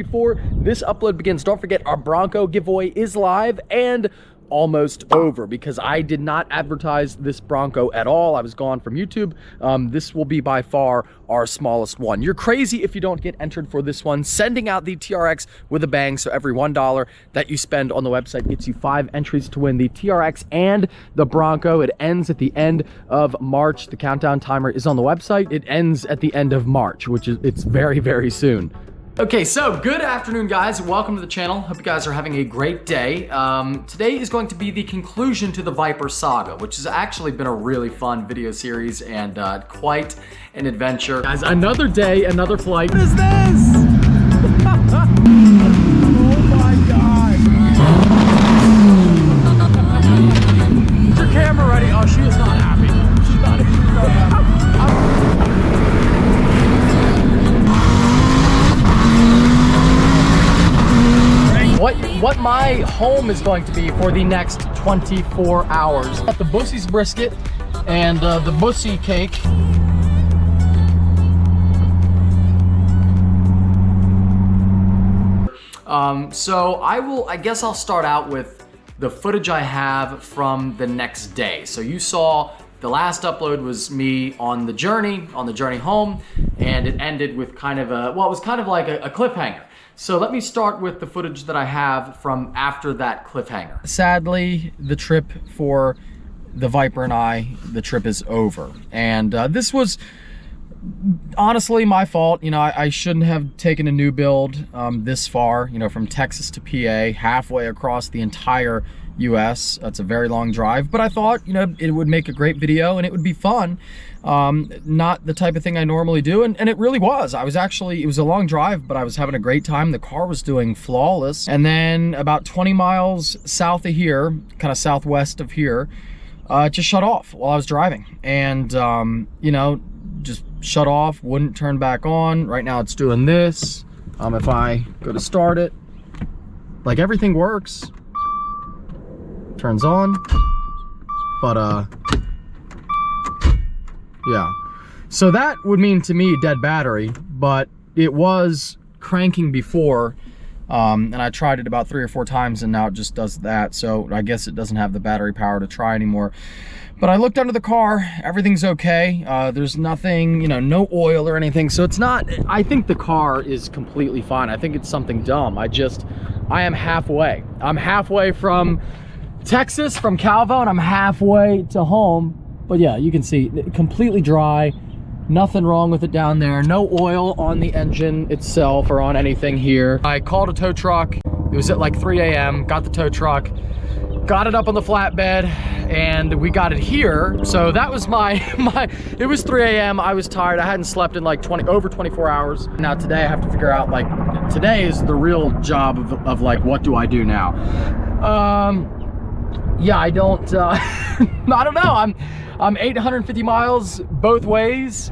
Before this upload begins, don't forget our Bronco giveaway is live and almost over because I did not advertise this Bronco at all. I was gone from YouTube. This will be by far our smallest one. You're crazy if you don't get entered for this one. Sending out the TRX with a bang, so every $1 that you spend on the website gets you 5 entries to win the TRX and the Bronco. It ends at the end of March. The countdown timer is on the website. It ends at the end of March, which is it's very, very soon. Okay, so good afternoon, guys. Welcome to the channel. Hope you guys are having a great day. Today is going to be the conclusion to the Viper saga, which has actually been a really fun video series and quite an adventure. Guys, another day, another flight. What is this? Oh my God. Is your camera ready? Oh, she is not happy. She's not happy. What my home is going to be for the next 24 hours. Got the Bussy's brisket and the Bussy cake. So I guess I'll start out with the footage I have from the next day. So you saw the last upload was me on the journey home, and it ended with kind of a, well, it was kind of like a cliffhanger. So let me start with the footage that I have from after that cliffhanger. Sadly, the trip for the Viper and the trip is over. And this was honestly my fault. You know, I shouldn't have taken a new build this far, you know, from Texas to PA, halfway across the entire US. That's a very long drive, but I thought, you know, it would make a great video and it would be fun. Not the type of thing I normally do, and it really was. It was a long drive, but I was having a great time. The car was doing flawless. And then about 20 miles south of here, kind of southwest of here, it just shut off while I was driving. And, you know, just shut off, wouldn't turn back on. Right now it's doing this. If I go to start it, like everything works. Turns on, but yeah. So that would mean to me dead battery, but it was cranking before, and I tried it about 3 or 4 times and now it just does that. So I guess it doesn't have the battery power to try anymore. But I looked under the car, everything's okay. There's nothing, you know, no oil or anything. So it's not, I think the car is completely fine. I think it's something dumb. I am halfway. I'm halfway from Texas, from Calvo, and I'm halfway to home. But yeah, you can see completely dry, nothing wrong with it down there, no oil on the engine itself or on anything here. I called a tow truck. It was at like 3 a.m. got the tow truck, got it up on the flatbed, and we got it here. So that was it was 3 a.m. I was tired. I hadn't slept in like over 24 hours. Now today I have to figure out, like, today is the real job of like, what do I do now? Yeah, I don't, I don't know. I'm 850 miles both ways.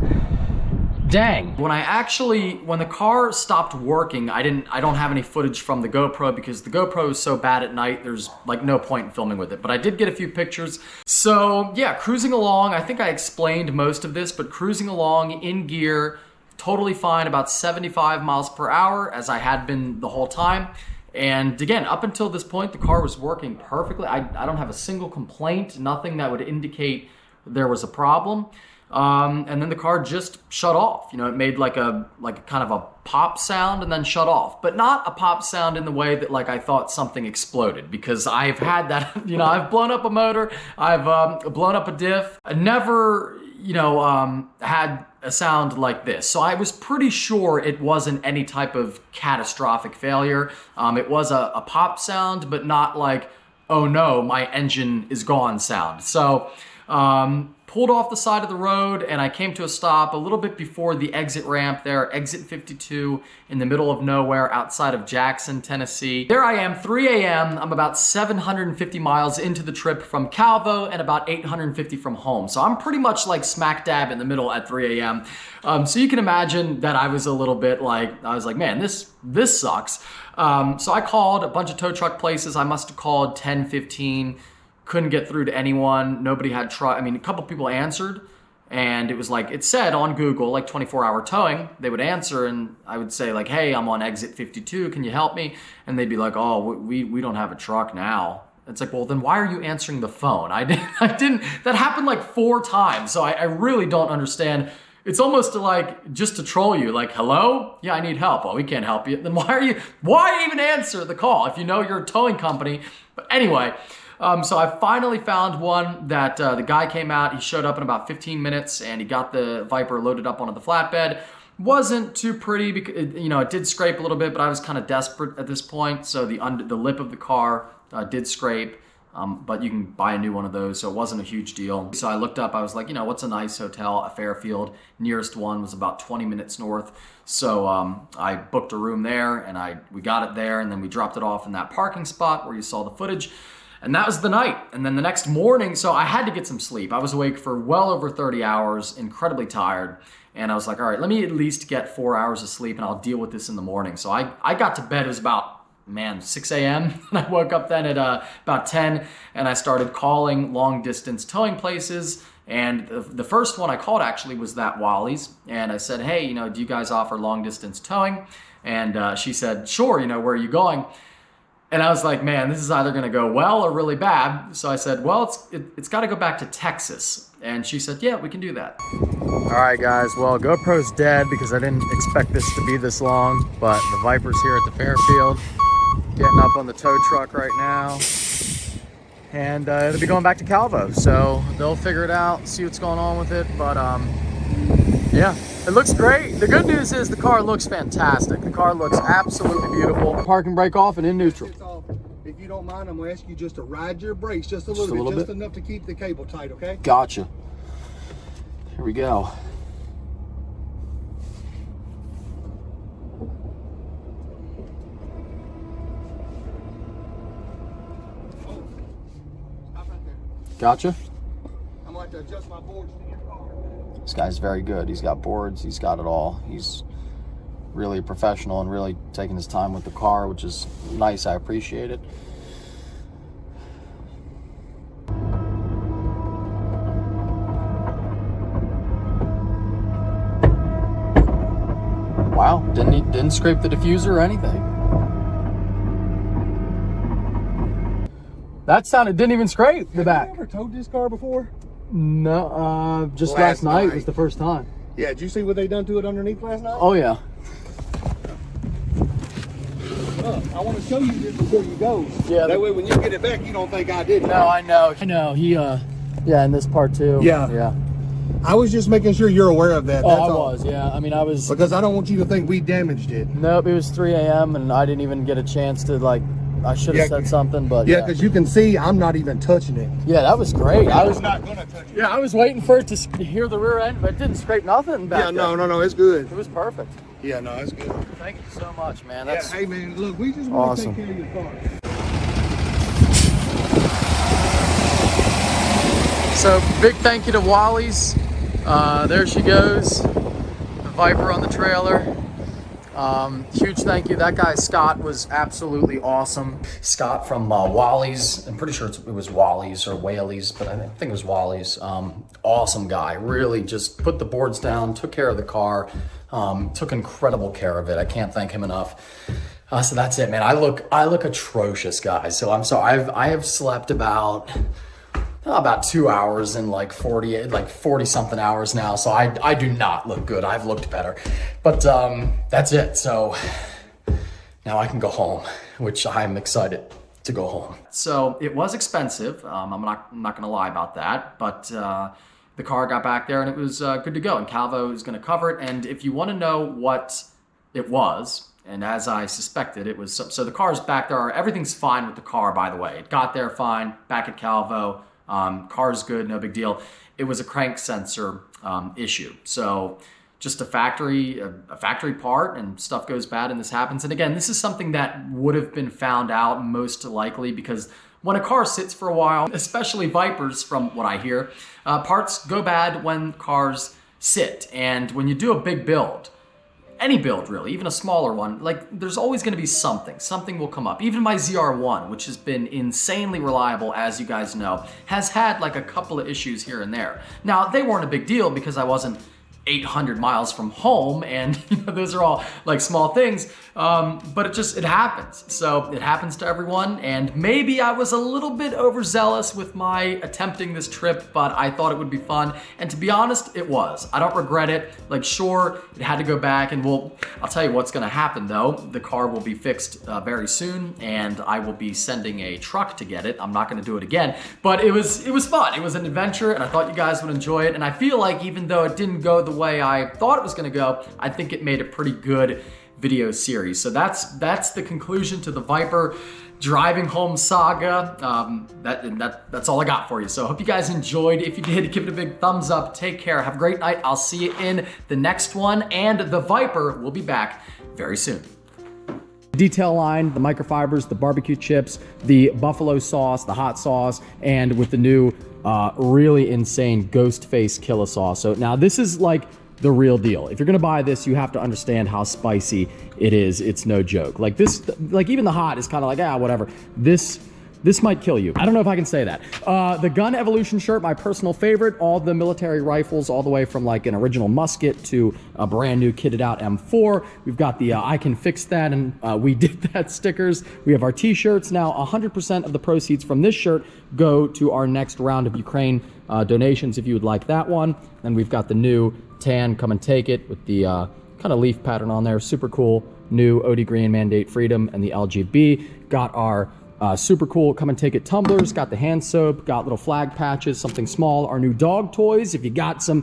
Dang. When the car stopped working, I don't have any footage from the GoPro because the GoPro is so bad at night, there's like no point in filming with it. But I did get a few pictures. So yeah, cruising along, I think I explained most of this, but cruising along in gear, totally fine, about 75 miles per hour, as I had been the whole time. And again, up until this point, the car was working perfectly. I don't have a single complaint, nothing that would indicate there was a problem. And then the car just shut off. You know, it made like a kind of a pop sound and then shut off, but not a pop sound in the way that like I thought something exploded, because I've had that, you know, I've blown up a motor, I've blown up a diff. I never, you know, had a sound like this. So I was pretty sure it wasn't any type of catastrophic failure. It was a pop sound, but not like, oh no, my engine is gone sound. So pulled off the side of the road and I came to a stop a little bit before the exit ramp there, exit 52 in the middle of nowhere outside of Jackson, Tennessee. There I am, 3 a.m. I'm about 750 miles into the trip from Calvo and about 850 from home. So I'm pretty much like smack dab in the middle at 3 a.m. So you can imagine that I was a little bit like, I was like, man, this sucks. So I called a bunch of tow truck places. I must have called 10, 15, couldn't get through to anyone. Nobody had I mean, a couple people answered, And it was like, it said on Google, like 24-hour towing. They would answer and I would say like, hey, I'm on exit 52, can you help me? And they'd be like, oh, we don't have a truck now. It's like, well, then why are you answering the phone? I didn't, that happened like 4 times. So I really don't understand. It's almost like just to troll you, like, hello? Yeah, I need help. Well, we can't help you. Then why even answer the call if you know you're a towing company? But anyway, so I finally found one that the guy came out, he showed up in about 15 minutes and he got the Viper loaded up onto the flatbed. Wasn't too pretty because, it did scrape a little bit, but I was kind of desperate at this point. So the lip of the car did scrape. But you can buy a new one of those, so it wasn't a huge deal. So I looked up, I was like, what's a nice hotel at Fairfield? Nearest one was about 20 minutes north. So I booked a room there and we got it there and then we dropped it off in that parking spot where you saw the footage. And that was the night. And then the next morning, so I had to get some sleep. I was awake for well over 30 hours, incredibly tired. And I was like, all right, let me at least get 4 hours of sleep and I'll deal with this in the morning. So I got to bed, it was about 6 a.m. And I woke up then at about 10 and I started calling long distance towing places. And the first one I called actually was that Wally's. And I said, hey, do you guys offer long distance towing? And she said, sure, where are you going? And I was like, man, this is either gonna go well or really bad. So I said, well, it's gotta go back to Texas. And she said, yeah, we can do that. All right, guys, well, GoPro's dead because I didn't expect this to be this long, but the Viper's here at the Fairfield. Getting up on the tow truck right now. And it'll be going back to Calvo. So they'll figure it out, see what's going on with it. But yeah, it looks great. The good news is the car looks fantastic. The car looks absolutely beautiful. Park and brake off and in neutral. If you don't mind, I'm gonna ask you just to ride your brakes just a little bit, just enough to keep the cable tight, okay? Gotcha. Here we go. Gotcha. I'm going to adjust my boards to your car. This guy's very good. He's got boards. He's got it all. He's really a professional and really taking his time with the car, which is nice. I appreciate it. Wow, didn't scrape the diffuser or anything. That didn't even scrape the back. Have you ever towed this car before? No, just last night was the first time. Yeah, did you see what they done to it underneath last night? Oh yeah. I want to show you this before you go. Yeah. That way when you get it back, you don't think I did it. No, I know. He, yeah, and this part too. Yeah. Yeah. I was just making sure you're aware of that. Oh, That's I all. was, yeah. I mean, I was. Because I don't want you to think we damaged it. Nope, it was 3 a.m. and I didn't even get a chance to I should have said something, but yeah. Because you can see I'm not even touching it. Yeah, that was great. I was not going to touch it. Yeah, I was waiting for it to hear the rear end, but it didn't scrape nothing back Yeah, there. no, it's good. It was perfect. Yeah, no, it's good. Thank you so much, man. Yeah, hey man, look, we just want to take care of your car. So big thank you to Wally's. There she goes, the Viper on the trailer. Huge thank you. That guy Scott was absolutely awesome. Scott from Wally's. I'm pretty sure it was Wally's or Whaley's, but I think it was Wally's. Awesome guy. Really just put the boards down, took care of the car, took incredible care of it. I can't thank him enough. So that's it, man. I look atrocious, guys. So I'm sorry. I have slept about 2 hours in like 40 something hours now. So I do not look good. I've looked better, but that's it. So now I can go home, which I'm excited to go home. So it was expensive. I'm not gonna lie about that, but the car got back there and it was good to go. And Calvo is gonna cover it. And if you want to know what it was, and as I suspected, it was so the car's back there. Everything's fine with the car, by the way. It got there fine. Back at Calvo. Car's good, no big deal. It was a crank sensor issue. So just a factory part, and stuff goes bad and this happens. And again, this is something that would have been found out most likely because when a car sits for a while, especially Vipers from what I hear, parts go bad when cars sit. And when you do a big build, any build really, even a smaller one, like there's always gonna be something will come up. Even my ZR1, which has been insanely reliable, as you guys know, has had like a couple of issues here and there. Now, they weren't a big deal because I wasn't 800 miles from home, and you know, those are all like small things, but it happens. So it happens to everyone, and maybe I was a little bit overzealous with my attempting this trip, but I thought it would be fun, and to be honest, it was. I don't regret it. Like, sure, it had to go back, and I'll tell you what's gonna happen though. The car will be fixed very soon, and I will be sending a truck to get it. I'm not gonna do it again, but it was fun. It was an adventure, and I thought you guys would enjoy it, and I feel like even though it didn't go the way I thought it was gonna go, I think it made a pretty good video series. So that's the conclusion to the Viper driving home saga. That's all I got for you. So I hope you guys enjoyed. If you did, give it a big thumbs up. Take care. Have a great night. I'll see you in the next one, and the Viper will be back very soon. Detail line, the microfibers, the barbecue chips, the buffalo sauce, the hot sauce, and with the new really insane ghost face killer sauce. So now this is like the real deal. If you're gonna buy this, you have to understand how spicy it is. It's no joke. Like this, like even the hot is kind of like, whatever. This might kill you. I don't know if I can say that. The gun evolution shirt, my personal favorite. All the military rifles, all the way from like an original musket to a brand new kitted out M4. We've got the I can fix that, and we did that stickers. We have our t-shirts. Now 100% of the proceeds from this shirt go to our next round of Ukraine donations if you would like that one. And we've got the new tan come and take it with the kind of leaf pattern on there. Super cool. New OD Green Mandate Freedom and the LGB. Got our super cool come and take it tumblers, got the hand soap, got little flag patches, something small, our new dog toys. If you got some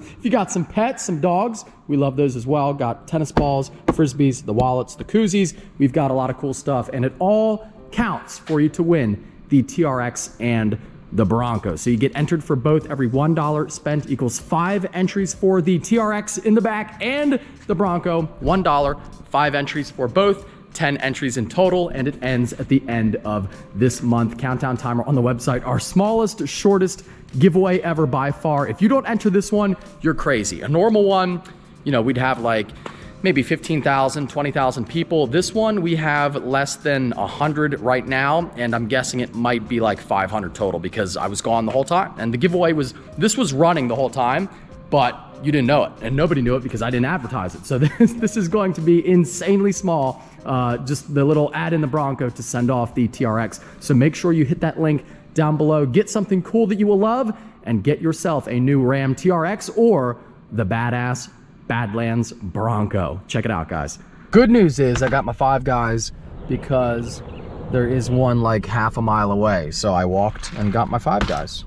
pets, some dogs, we love those as well. Got tennis balls, frisbees, the wallets, the koozies. We've got a lot of cool stuff, and it all counts for you to win the TRX and the Bronco. So you get entered for both. Every $1 spent equals 5 entries for the TRX in the back and the Bronco. $1, 5 entries for both. 10 entries in total, and it ends at the end of this month. Countdown timer on the website. Our smallest, shortest giveaway ever by far. If you don't enter this one, you're crazy. A normal one, you know, we'd have like maybe 15,000, 20,000 people. This one, we have less than 100 right now, and I'm guessing it might be like 500 total because I was gone the whole time. And the giveaway this was running the whole time, but you didn't know it, and nobody knew it because I didn't advertise it. So this is going to be insanely small, just the little ad in the Bronco to send off the TRX. So make sure you hit that link down below, get something cool that you will love, and get yourself a new Ram TRX or the badass Badlands Bronco. Check it out, guys. Good news is I got my 5 guys because there is one like half a mile away. So I walked and got my 5 guys.